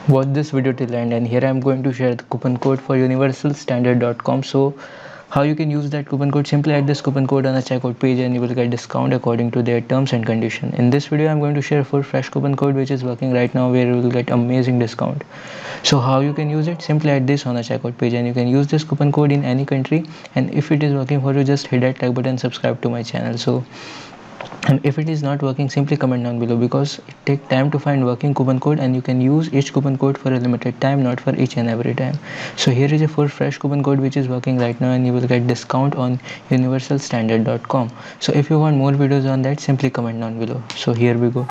watch this video till end, and here I am going to share the coupon code for universalstandard.com. So how you can use that coupon code: simply add this coupon code on the checkout page and you will get discount according to their terms and condition. In this video I'm going to share full fresh coupon code which is working right now, where you will get amazing discount. So how you can use it: simply add this on the checkout page and you can use this coupon code in any country. And if it is working for you, just hit that like button, subscribe to my channel. So, and if it is not working, simply comment down below, because it takes time to find working coupon code and you can use each coupon code for a limited time, not for each and every time. So here is a full fresh coupon code which is working right now and you will get discount on universalstandard.com. So if you want more videos on that, simply comment down below. So here we go.